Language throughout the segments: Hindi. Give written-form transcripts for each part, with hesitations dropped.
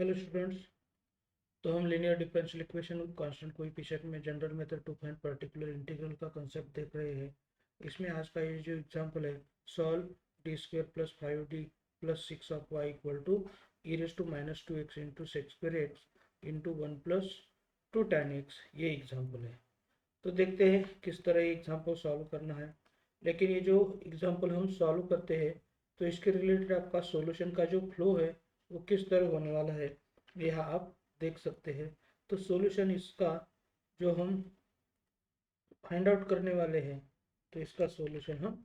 Hello students. तो हम linear differential equation constant coefficient में general method to find particular integral का कंसेप्ट देख रहे हैं। इसमें आज का ये जो एग्जांपल है, solve D square plus 5d plus 6 of Y equal to E raise to minus 2x into sec square X into 1 plus 2 tan x, ये एग्जाम्पल है। तो देखते हैं किस तरह ये एग्जाम्पल सॉल्व करना है। लेकिन ये जो एग्जाम्पल हम सॉल्व करते हैं तो इसके रिलेटेड आपका सॉल्यूशन का जो फ्लो है वो किस तरह होने वाला है, यह आप देख सकते हैं। तो सॉल्यूशन इसका जो हम फाइंड आउट करने वाले हैं, तो इसका सॉल्यूशन हम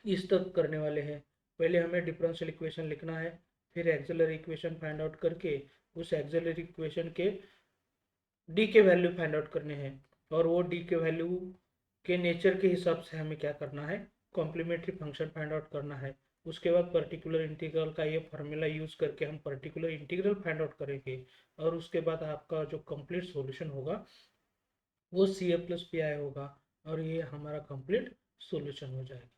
इस तक करने वाले हैं। पहले हमें डिफरेंशियल इक्वेशन लिखना है, फिर एक्सिलरी इक्वेशन फाइंड आउट करके उस एक्सिलरी इक्वेशन के डी के वैल्यू फाइंड आउट करने हैं, और वो डी के वैल्यू के नेचर के हिसाब से हमें क्या करना है, कॉम्प्लीमेंट्री फंक्शन फाइंड आउट करना है। उसके बाद पर्टिकुलर इंटीग्रल का ये फार्मूला यूज करके हम पर्टिकुलर इंटीग्रल फाइंड आउट करेंगे, और उसके बाद आपका जो कंप्लीट सॉल्यूशन होगा वो सी ए प्लस पी आई होगा, और ये हमारा कंप्लीट सॉल्यूशन हो जाएगा।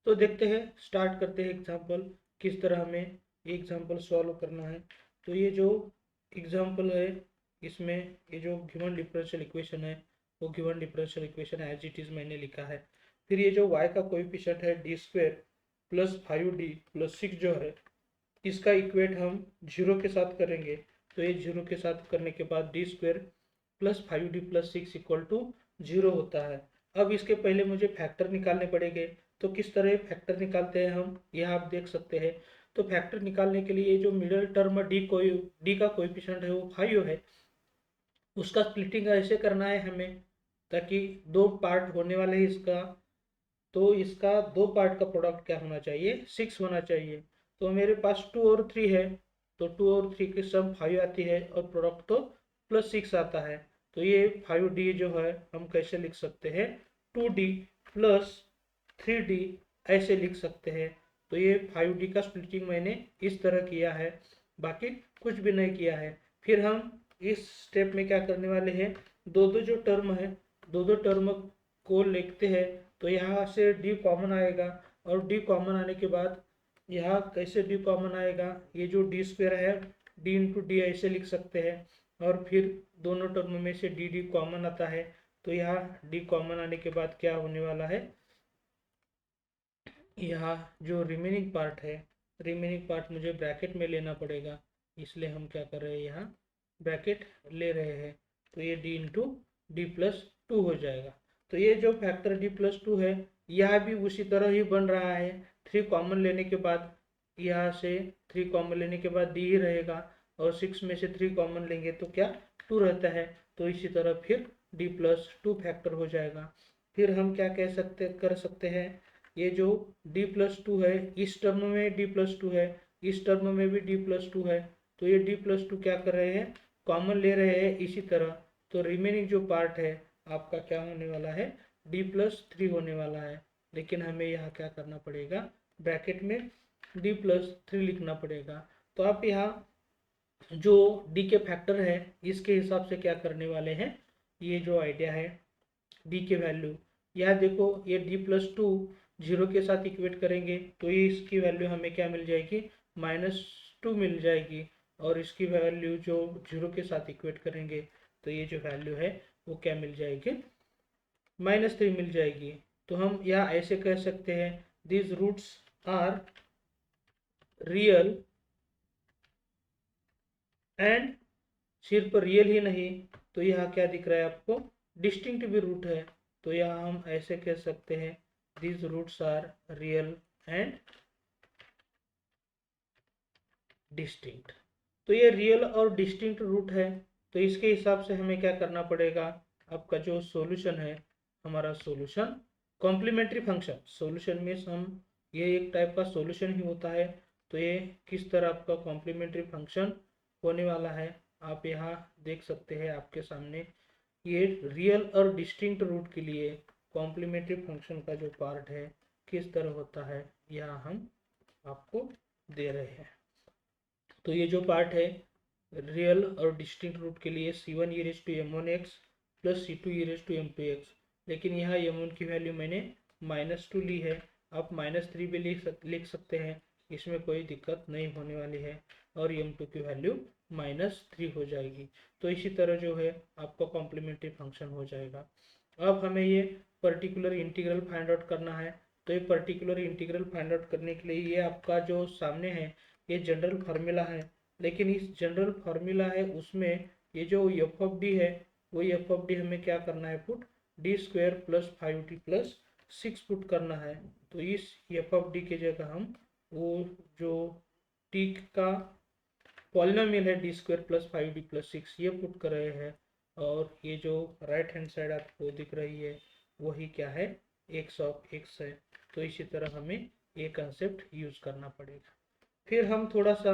तो देखते हैं, स्टार्ट करते हैं एग्जाम्पल, किस तरह हमें एग्जाम्पल सॉल्व करना है। तो ये जो एग्जाम्पल है, इसमें ये जो गिवन डिफरेंशियल इक्वेशन है वो given differential equation as it is मैंने लिखा है। फिर ये जो y का कोएफिशिएंट है D square plus 5d plus 6 जो है, इसका इक्वेट हम जीरो के साथ करेंगे। तो ये जीरो के साथ करने के बाद D square plus 5d plus 6 equal to zero होता है। अब इसके पहले मुझे फैक्टर निकालने पड़ेंगे। तो किस तरह फैक्टर निकालते हैं हम, यह आप देख सकते हैं। तो फैक्टर निकालने के लिए जो मिडिल टर्म डी का कोएफिशिएंट है वो 5 है, उसका स्प्लिटिंग ऐसे करना है हमें, ताकि दो पार्ट होने वाले हैं इसका, तो इसका दो पार्ट का प्रोडक्ट क्या होना चाहिए, 6 होना चाहिए। तो मेरे पास 2 और 3 है, तो 2 और 3 की सम 5 आती है और प्रोडक्ट तो प्लस 6 आता है। तो ये 5d जो है हम कैसे लिख सकते हैं, 2d प्लस 3d ऐसे लिख सकते हैं। तो ये 5d का स्प्लिटिंग मैंने इस तरह किया है, बाकी कुछ भी नहीं किया है। फिर हम इस स्टेप में क्या करने वाले हैं, दो दो जो टर्म है, दो दो टर्म को लिखते हैं। तो यहाँ से डी कॉमन आएगा, और डी कॉमन आने के बाद यहाँ कैसे डी कॉमन आएगा, ये जो डी स्क्वायर है डी इंटू डी ऐसे लिख सकते हैं, और फिर दोनों टर्म में से डी डी कॉमन आता है। तो यहाँ डी कॉमन आने के बाद क्या होने वाला है, यहाँ जो रिमेनिंग पार्ट है, रिमेनिंग पार्ट मुझे ब्रैकेट में लेना पड़ेगा, इसलिए हम क्या कर रहे हैं, यहाँ ब्रैकेट ले रहे हैं। तो ये D into D plus two हो जाएगा। तो ये जो फैक्टर डी प्लस टू है, यह भी उसी तरह ही बन रहा है। 3 कॉमन लेने के बाद, यहाँ से 3 कॉमन लेने के बाद डी ही रहेगा, और 6 में से 3 कॉमन लेंगे तो क्या 2 रहता है। तो इसी तरह फिर डी प्लस टू फैक्टर हो जाएगा। फिर हम क्या कर सकते हैं, ये जो d प्लस टू है, इस टर्म में d प्लस टू है, इस टर्म में भी d प्लस टू है। तो ये d प्लस टू क्या कर रहे हैं, कॉमन ले रहे हैं इसी तरह। तो रिमेनिंग जो पार्ट है आपका क्या होने वाला है, d प्लस थ्री होने वाला है। लेकिन हमें यहाँ क्या करना पड़ेगा, ब्रैकेट में d प्लस थ्री लिखना पड़ेगा। तो आप यहाँ जो d के फैक्टर है इसके हिसाब से क्या करने वाले हैं, ये जो आइडिया है डी के वैल्यू, यह देखो ये डी प्लस टू जीरो के साथ इक्वेट करेंगे तो ये इसकी वैल्यू हमें क्या मिल जाएगी, -2 मिल जाएगी। और इसकी वैल्यू जो जीरो के साथ इक्वेट करेंगे तो ये जो वैल्यू है वो क्या मिल जाएगी, -3 मिल जाएगी। तो हम यहाँ ऐसे कह सकते हैं, these roots are real and, सिर्फ रियल ही नहीं, तो यहाँ क्या दिख रहा है आपको, डिस्टिंक्ट भी रूट है। तो यहाँ हम ऐसे कह सकते हैं, these roots are real and distinct। तो ये रियल और डिस्टिंक्ट रूट है। तो इसके हिसाब से हमें क्या करना पड़ेगा, आपका जो सॉल्यूशन है, हमारा सॉल्यूशन कॉम्प्लीमेंट्री फंक्शन, सॉल्यूशन में हम ये एक टाइप का सॉल्यूशन ही होता है। तो ये किस तरह आपका कॉम्प्लीमेंट्री फंक्शन होने वाला है, आप यहाँ देख सकते हैं आपके सामने। ये रियल और डिस्टिंक्ट रूट के लिए कॉम्प्लीमेंट्री फंक्शन का जो पार्ट है किस तरह होता है, यह हम आपको दे रहे हैं। तो ये जो पार्ट है रियल और डिस्टिंक्ट रूट के लिए c1 e raise to m1 x plus c2 e raise to m2 x, लेकिन यहाँ m1 की वैल्यू मैंने -2 ली है। आप -3 भी लिख सकते हैं, इसमें कोई दिक्कत नहीं होने वाली है और m2 की वैल्यू -3 हो जाएगी। तो इसी तरह जो है आपका कॉम्प्लीमेंट्री फंक्शन हो जाएगा। अब हमें ये पर्टिकुलर इंटीग्रल फाइंड आउट करना है। तो ये पर्टिकुलर इंटीग्रल फाइंड आउट करने के लिए ये आपका जो सामने है ये जनरल फार्मूला है, लेकिन इस जनरल फार्मूला है उसमें ये जो एफ ऑफ डी है वो एफ ऑफ डी हमें क्या करना है, पुट d² + 5d + 6 पुट करना है। तो इस एफ ऑफ डी की जगह हम वो जो टी का पॉलिनोमियल है d² + 5d + 6 ये पुट कर रहे हैं, और ये जो राइट हैंड साइड आपको दिख रही है वही क्या है, x ऑफ x है। तो इसी तरह हमें ये कंसेप्ट यूज करना पड़ेगा। फिर हम थोड़ा सा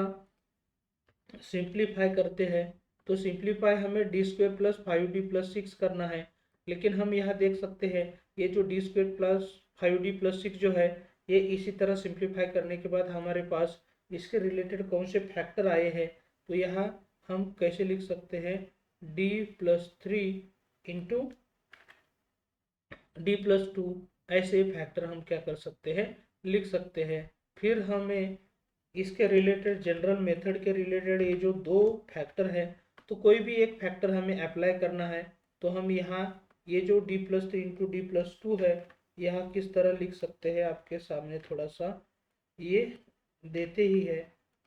सिंप्लीफाई करते हैं। तो सिंप्लीफाई हमें d² + 5d + 6 करना है, लेकिन हम यहाँ देख सकते हैं ये जो d² + 5d + 6 जो है ये इसी तरह सिंप्लीफाई करने के बाद हमारे पास इसके रिलेटेड कौन से फैक्टर आए हैं। तो यहाँ हम कैसे लिख सकते हैं, d + 3 इंटू d + 2, ऐसे फैक्टर हम क्या कर सकते हैं, लिख सकते हैं। फिर हमें इसके रिलेटेड जनरल मेथड के रिलेटेड ये जो दो फैक्टर है तो कोई भी एक फैक्टर हमें अप्लाई करना है। तो हम यहाँ ये जो d + 3 इंटू d + 2 है यहाँ किस तरह लिख सकते हैं, आपके सामने थोड़ा सा ये देते ही है।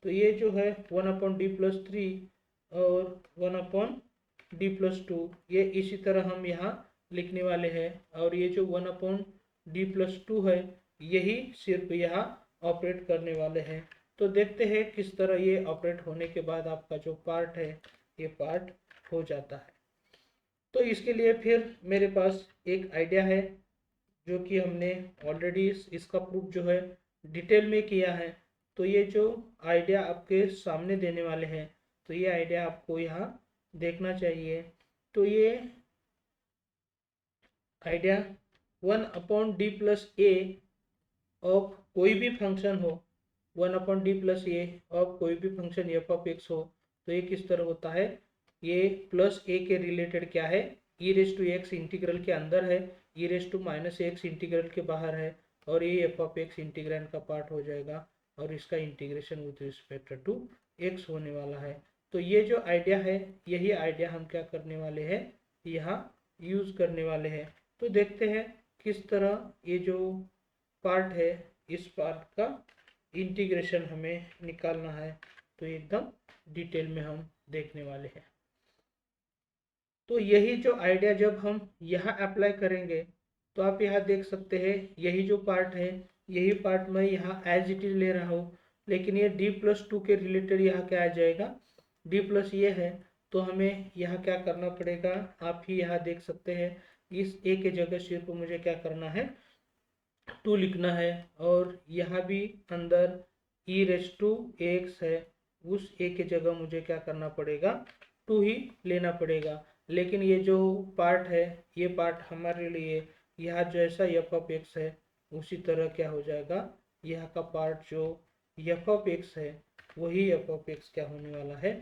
तो ये जो है 1/d + 3 और 1/d + 2 ये इसी तरह हम यहाँ लिखने वाले हैं, और ये जो 1/d + 2 है यही सिर्फ यहाँ ऑपरेट करने वाले हैं। तो देखते हैं किस तरह ये ऑपरेट होने के बाद आपका जो पार्ट है ये पार्ट हो जाता है। तो इसके लिए फिर मेरे पास एक आइडिया है जो कि हमने ऑलरेडी इसका प्रूफ जो है डिटेल में किया है। तो ये जो आइडिया आपके सामने देने वाले हैं तो ये आइडिया आपको यहाँ देखना चाहिए। तो ये आइडिया 1/d + a ऑफ कोई भी फंक्शन हो, 1/d + a ऑफ कोई भी फंक्शन f ऑफ x हो, तो ये किस तरह होता है, ये +a के रिलेटेड क्या है, e⁻x इंटीग्रल के अंदर है, e⁻−x इंटीग्रल के बाहर है, और ये f ऑफ x इंटीग्रैंड का पार्ट हो जाएगा और इसका integration with respect to x होने वाला है। तो ये जो आइडिया है यही आइडिया हम क्या करने वाले हैं, यहाँ यूज करने वाले हैं। तो देखते हैं किस तरह ये जो पार्ट है इस पार्ट का इंटीग्रेशन हमें निकालना है। तो एकदम डिटेल में हम देखने वाले हैं। तो यही जो आइडिया जब हम यहाँ अप्लाई करेंगे तो आप यहाँ देख सकते हैं यही जो पार्ट है यही पार्ट मैं यहाँ एज इट इज ले रहा हूँ, लेकिन ये d + 2 के रिलेटेड यहाँ क्या आ जाएगा, d+ ये है। तो हमें यहाँ क्या करना पड़ेगा, आप ही यहाँ देख सकते हैं इस a के जगह सिर्फ मुझे क्या करना है, 2 लिखना है, और यहाँ भी अंदर e⁻x है, उस a के जगह मुझे क्या करना पड़ेगा, 2 ही लेना पड़ेगा। लेकिन ये जो पार्ट है ये पार्ट हमारे लिए यहाँ जैसा f ऑफ x है उसी तरह क्या हो जाएगा, यहाँ का पार्ट जो f ऑफ x है वही f ऑफ x क्या होने वाला है,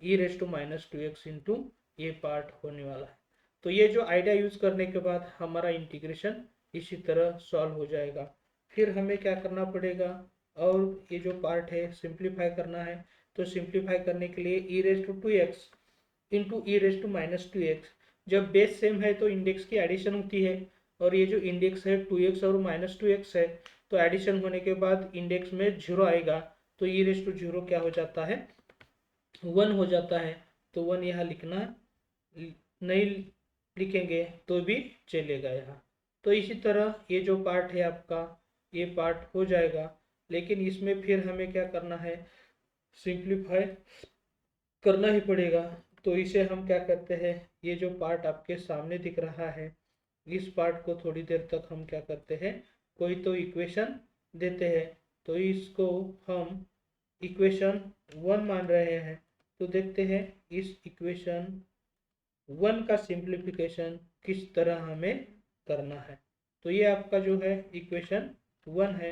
e⁻−2x इंटू ये पार्ट होने वाला है। तो ये जो आइडिया यूज करने के बाद हमारा इंटीग्रेशन इसी तरह सॉल्व हो जाएगा। फिर हमें क्या करना पड़ेगा, और ये जो पार्ट है सिंप्लीफाई करना है। तो सिंप्लीफाई करने के लिए e⁻2x इंटू e⁻−2x, जब बेस सेम है तो इंडेक्स की एडिशन होती है, और ये जो इंडेक्स है 2x और -2x है तो एडिशन होने के बाद इंडेक्स में 0 आएगा, तो e⁻0 क्या हो जाता है, 1 हो जाता है। तो 1 यहाँ लिखना नहीं लिखेंगे तो भी चलेगा यहाँ। तो इसी तरह ये जो पार्ट है आपका ये पार्ट हो जाएगा, लेकिन इसमें फिर हमें क्या करना है, सिंप्लीफाई करना ही पड़ेगा। तो इसे हम क्या करते हैं, ये जो पार्ट आपके सामने दिख रहा है इस पार्ट को थोड़ी देर तक हम क्या करते हैं, कोई तो इक्वेशन देते हैं। तो इसको हम इक्वेशन 1 मान रहे हैं। तो देखते हैं इस इक्वेशन 1 का सिंप्लीफिकेशन किस तरह हमें करना है। तो ये आपका जो है इक्वेशन 1 है।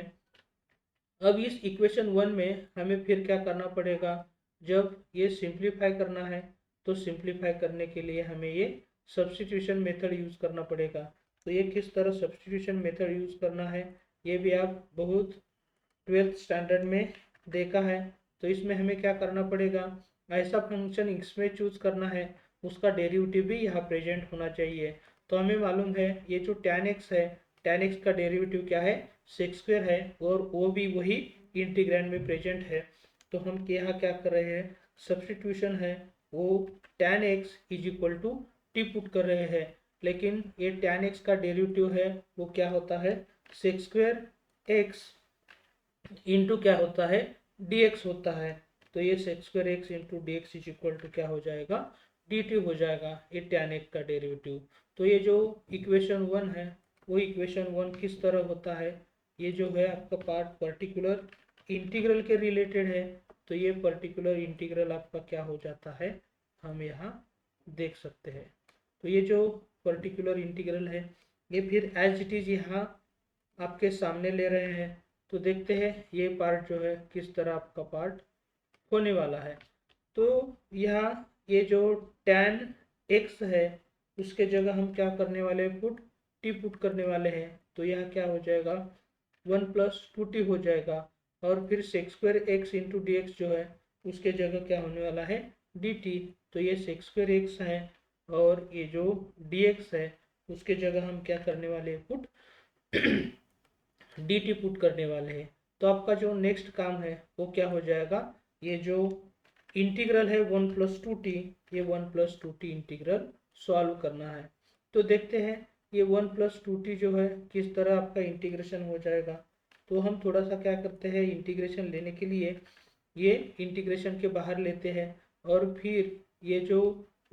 अब इस इक्वेशन 1 में हमें फिर क्या करना पड़ेगा, जब ये सिंप्लीफाई करना है तो सिंप्लीफाई करने के लिए हमें ये सब्स्टिट्यूशन मेथड यूज करना पड़ेगा। तो ये किस तरह सब्स्टिट्यूशन मेथड यूज करना है ये भी आप बहुत 12th स्टैंडर्ड में देखा है, तो इसमें हमें क्या करना पड़ेगा, ऐसा फंक्शन इसमें चूज करना है उसका डेरिवेटिव भी यहाँ प्रेजेंट होना चाहिए। तो हमें मालूम है ये जो tan x है, tan x का डेरिवेटिव क्या है, सेक्स स्क्वायर है, और वो भी वही इंटीग्रैंड में प्रेजेंट है। तो हम यहाँ क्या कर रहे हैं, सब्सटीट्यूशन है, वो tan x is equal to T put कर रहे हैं। लेकिन ये tan x का डेरिवेटिव है वो क्या होता है, सेक्स स्क्वायर x इंटू क्या होता है, dx होता है। तो ये sec square X into D X is equal to क्या हो जाएगा, dt हो जाएगा, ये tan x का डेरिवेटिव। तो ये जो इक्वेशन 1 है वो इक्वेशन 1 किस तरह होता है, ये जो है आपका पार्ट पर्टिकुलर इंटीग्रल के रिलेटेड है। तो ये पर्टिकुलर इंटीग्रल आपका क्या हो जाता है, हम यहाँ देख सकते हैं। तो ये जो पर्टिकुलर इंटीग्रल है ये फिर एज इट इज यहाँ आपके सामने ले रहे हैं। तो देखते हैं ये पार्ट जो है किस तरह आपका पार्ट होने वाला है। तो यहाँ ये जो tan x है उसके जगह हम क्या करने वाले हैं, पुट टी पुट करने वाले हैं। तो यह क्या हो जाएगा, 1+2t हो जाएगा, और फिर sex square X into D x जो है उसके जगह क्या होने वाला है, dt। तो ये सेक्स स्क्वायर एक्स है, और ये जो dx है उसके जगह हम क्या करने वाले हैं, पुट dt पुट करने वाले हैं। तो आपका जो नेक्स्ट काम है वो क्या हो जाएगा, ये जो इंटीग्रल है 1+2t, ये 1+2t इंटीग्रल सॉल्व करना है। तो देखते हैं ये 1+2t जो है किस तरह आपका इंटीग्रेशन हो जाएगा। तो हम थोड़ा सा क्या करते हैं, इंटीग्रेशन लेने के लिए ये इंटीग्रेशन के बाहर लेते हैं, और फिर ये जो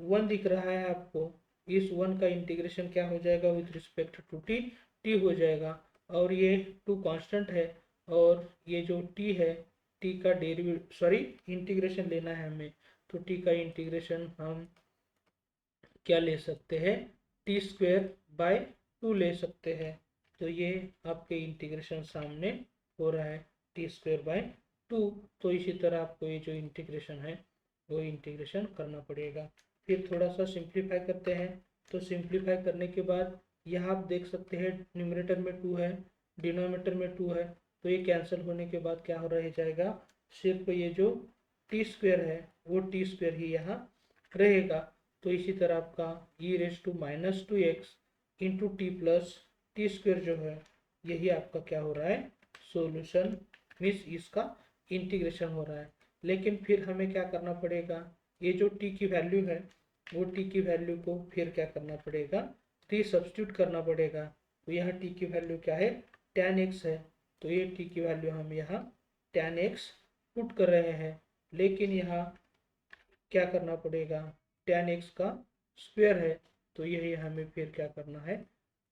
1 दिख रहा है आपको, इस 1 का इंटीग्रेशन क्या हो जाएगा with respect to T, T हो जाएगा। और ये 2 कांस्टेंट है, और ये जो t है, t का डेरिवेटिव सॉरी इंटीग्रेशन लेना है हमें। तो t का इंटीग्रेशन हम क्या ले सकते हैं, टी स्क्वेयर बाय 2 ले सकते हैं। तो ये आपके इंटीग्रेशन सामने हो रहा है, टी स्क्वेयर बाय 2। तो इसी तरह आपको ये जो इंटीग्रेशन है वो इंटीग्रेशन करना पड़ेगा। फिर थोड़ा सा सिंप्लीफाई करते हैं। तो सिंप्लीफाई करने के बाद यहाँ आप देख सकते हैं न्यूमरेटर में 2 है, डिनोमिनेटर में 2 है। तो ये कैंसिल होने के बाद क्या हो रह जाएगा, सिर्फ ये जो टी स्क्वेयर है वो टी स्क्वेयर ही यहाँ रहेगा। तो इसी तरह आपका e⁻⁻² into T plus T square जो है यही आपका क्या हो रहा है, सॉल्यूशन, मीन्स इसका इंटीग्रेशन हो रहा है। लेकिन फिर हमें क्या करना पड़ेगा, ये जो t की वैल्यू है वो t की वैल्यू को फिर क्या करना पड़ेगा, री सब्स्टिट्यूट करना पड़ेगा। तो यहाँ t की वैल्यू क्या है, tan x है। तो ये t की वैल्यू हम यहाँ tan x पुट कर रहे हैं। लेकिन यहाँ क्या करना पड़ेगा, tan x का स्क्वायर है, तो यही हमें फिर क्या करना है,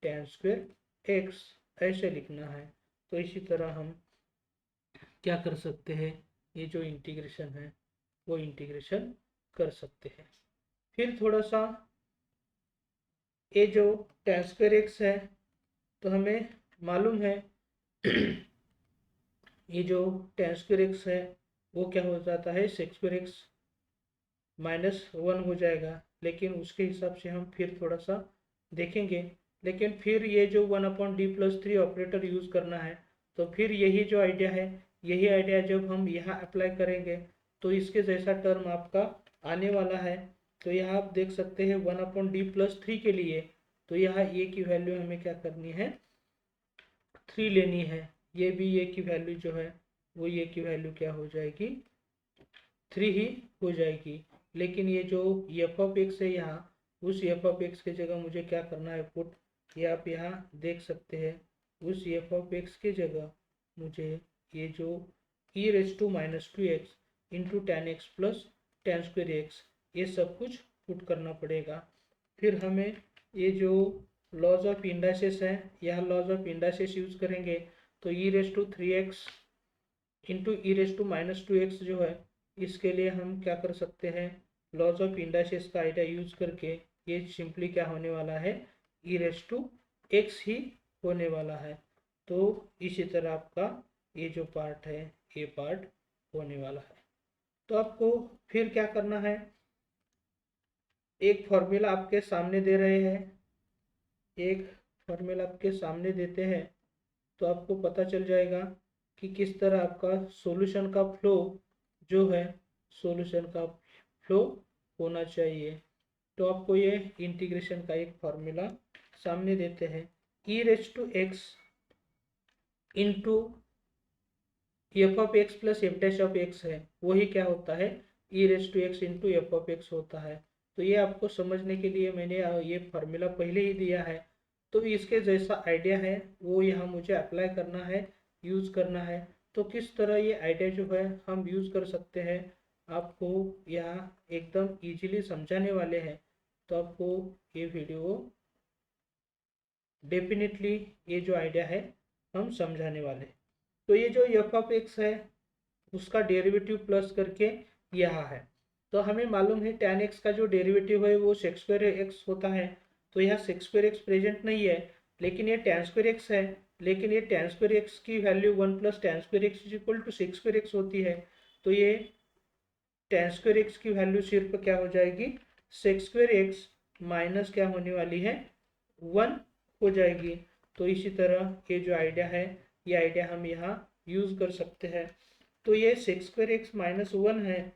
tan स्क्वायर x ऐसे लिखना है। तो इसी तरह हम क्या कर सकते हैं, ये जो इंटीग्रेशन है वो इंटीग्रेशन कर सकते हैं। फिर थोड़ा सा ये जो tan स्क्वायर x है, तो हमें मालूम है ये जो tan स्क्वायर x है वो क्या हो जाता है, सेक्स स्क्वायर एक्स -1 हो जाएगा। लेकिन उसके हिसाब से हम फिर थोड़ा सा देखेंगे। लेकिन फिर ये जो 1/d+3 ऑपरेटर यूज़ करना है, तो फिर यही जो आइडिया है, यही आइडिया जब हम यहाँ अप्लाई करेंगे तो इसके जैसा टर्म आपका आने वाला है। तो यहाँ आप देख सकते हैं 1/d+3 के लिए, तो यहाँ ए की वैल्यू हमें क्या करनी है, 3 लेनी है। ये भी ए की वैल्यू जो है वो ए की वैल्यू क्या हो जाएगी, 3 ही हो जाएगी। लेकिन ये जो f(x) है यहाँ, उस f(x) के जगह मुझे क्या करना है, पुट, ये आप यहाँ देख सकते हैं, उस f(x) के जगह मुझे ये जो e⁻²x into tan x plus tan square x ये सब कुछ पुट करना पड़ेगा। फिर हमें ये जो लॉज ऑफ इंडाइसिस है, यह लॉज ऑफ इंडाइसिस यूज करेंगे। तो e⁻3x इंटू e⁻²x जो है, इसके लिए हम क्या कर सकते हैं, लॉज ऑफ इंडाइसिस का आइडिया यूज करके ये सिंपली क्या होने वाला है, e⁻x ही होने वाला है। तो इसी तरह आपका ये जो पार्ट है ये पार्ट होने वाला है। तो आपको फिर क्या करना है, एक फॉर्मूला आपके सामने दे रहे हैं, एक फॉर्मूला आपके सामने देते हैं, तो आपको पता चल जाएगा कि किस तरह आपका सॉल्यूशन का फ्लो जो है, सॉल्यूशन का फ्लो होना चाहिए। तो आपको ये इंटीग्रेशन का एक फॉर्मूला सामने देते हैं, e raise to x into f of x plus f dash of x है, वही क्या होता है, e raise to x into f of x होता है। तो ये आपको समझने के लिए मैंने ये फार्मूला पहले ही दिया है, तो इसके जैसा आइडिया है वो यहाँ मुझे अप्लाई करना है, यूज़ करना है। तो किस तरह ये आइडिया जो है हम यूज़ कर सकते हैं, आपको यहाँ एकदम इजीली समझाने वाले हैं। तो आपको ये वीडियो डेफिनेटली, ये जो आइडिया है हम समझाने वाले। तो ये जो एफ ऑफ एक्स है उसका डेरिवेटिव प्लस करके यहाँ है। तो हमें मालूम है tan x का जो डेरिवेटिव है वो sec स्क्वायर एक्स होता है। तो यहाँ sec स्क्वायर एक्स प्रेजेंट नहीं है, लेकिन ये tan स्क्वायर एक्स है। लेकिन ये tan स्क्वायर एक्स की value 1 plus tan square X is equal to sec square X होती है। तो ये tan स्क्वायर एक्स की वैल्यू सिर्फ क्या हो जाएगी, sec स्क्वायर एक्स माइनस क्या होने वाली है, 1 हो जाएगी। तो इसी तरह ये जो आइडिया है, ये आइडिया हम यहाँ यूज़ कर सकते हैं। तो ये सेक्स स्क्वायर एक्स माइनस 1 है,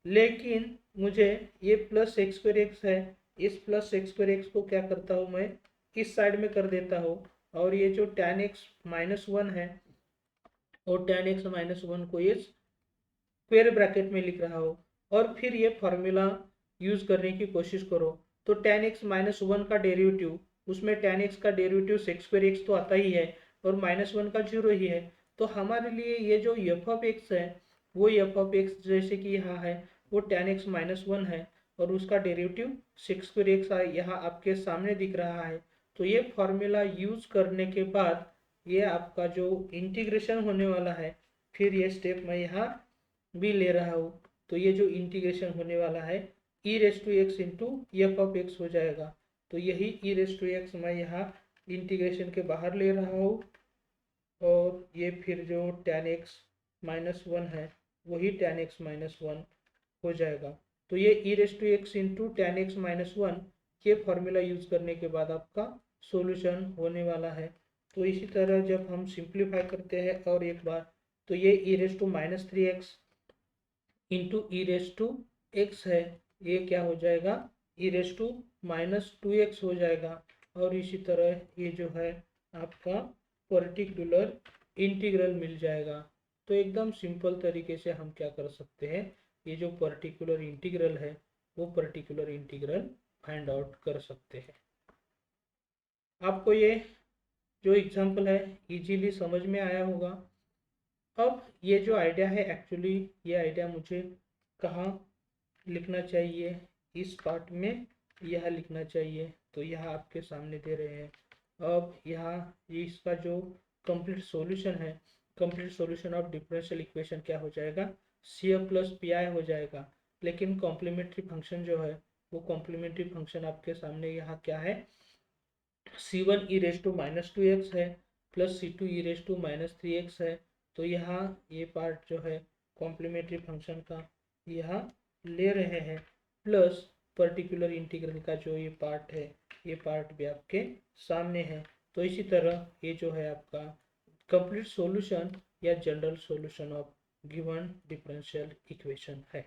लेकिन मुझे ये प्लस एक्स स्क्वायर एक्स है, इस प्लस एक्स स्क्वायर एक्स को क्या करता हूँ मैं, इस साइड में कर देता हूँ। और ये जो tan एक्स माइनस 1 है और tan एक्स माइनस 1 को ये स्क्वायर ब्रैकेट में लिख रहा हो, और फिर ये फॉर्मूला यूज करने की कोशिश करो। तो tan x माइनस 1 का डेरिवेटिव, उसमें tan x का डेरिवेटिव सेक्स स्क्वायर एक्स तो आता ही है और माइनस 1 का जीरो ही है। तो हमारे लिए ये जो एफ ऑफ एक्स है वो एफ ऑफ एक्स जैसे कि यहाँ है वो tan x माइनस 1 है और उसका डेरिवेटिव सेक्स स्क्वायर एक्स यहाँ आपके सामने दिख रहा है। तो ये फॉर्मूला यूज करने के बाद ये आपका जो इंटीग्रेशन होने वाला है, फिर ये स्टेप मैं यहाँ भी ले रहा हूँ। तो ये जो इंटीग्रेशन होने वाला है e raise to x into f of x हो जाएगा। तो यही ई रेस टू एक्स मैं यहाँ इंटीग्रेशन के बाहर ले रहा हूँ, और ये फिर जो tan x माइनस 1 है वही tan x माइनस 1 हो जाएगा। तो ये e raise to x into tan x minus 1 ये फॉर्मूला यूज करने के बाद आपका सॉल्यूशन होने वाला है। तो इसी तरह जब हम सिंप्लीफाई करते हैं और एक बार, तो ये e raise to minus 3x into e raise to x है, ये क्या हो जाएगा, ई रेस टू माइनस 2x हो जाएगा। और इसी तरह ये जो है आपका पर्टिकुलर इंटीग्रल मिल जाएगा। तो एकदम सिंपल तरीके से हम क्या कर सकते हैं, ये जो पर्टिकुलर इंटीग्रल है वो पर्टिकुलर इंटीग्रल फाइंड आउट कर सकते हैं। आपको ये जो एग्जांपल है इजीली समझ में आया होगा। अब ये जो आइडिया है एक्चुअली, ये आइडिया मुझे कहाँ लिखना चाहिए, इस पार्ट में यह लिखना चाहिए। तो यह आपके सामने दे रहे हैं। अब यहाँ ये इसका जो कंप्लीट सॉल्यूशन है, complete solution of differential equation क्या हो जाएगा, C F plus P I हो जाएगा। लेकिन कॉम्प्लीमेंट्री फंक्शन जो है वो कॉम्प्लीमेंट्री फंक्शन आपके सामने यहाँ क्या है, C one e raise to minus 2x है plus C two e raise to minus 3x है। तो यहाँ ये पार्ट जो है कॉम्प्लीमेंट्री फंक्शन का यहाँ ले रहे हैं, प्लस पर्टिकुलर इंटीग्रल का जो ये पार्ट है ये पार्ट भी आपके सामने है। तो इसी तरह ये जो है आपका कंप्लीट सॉल्यूशन या general solution of given differential equation है।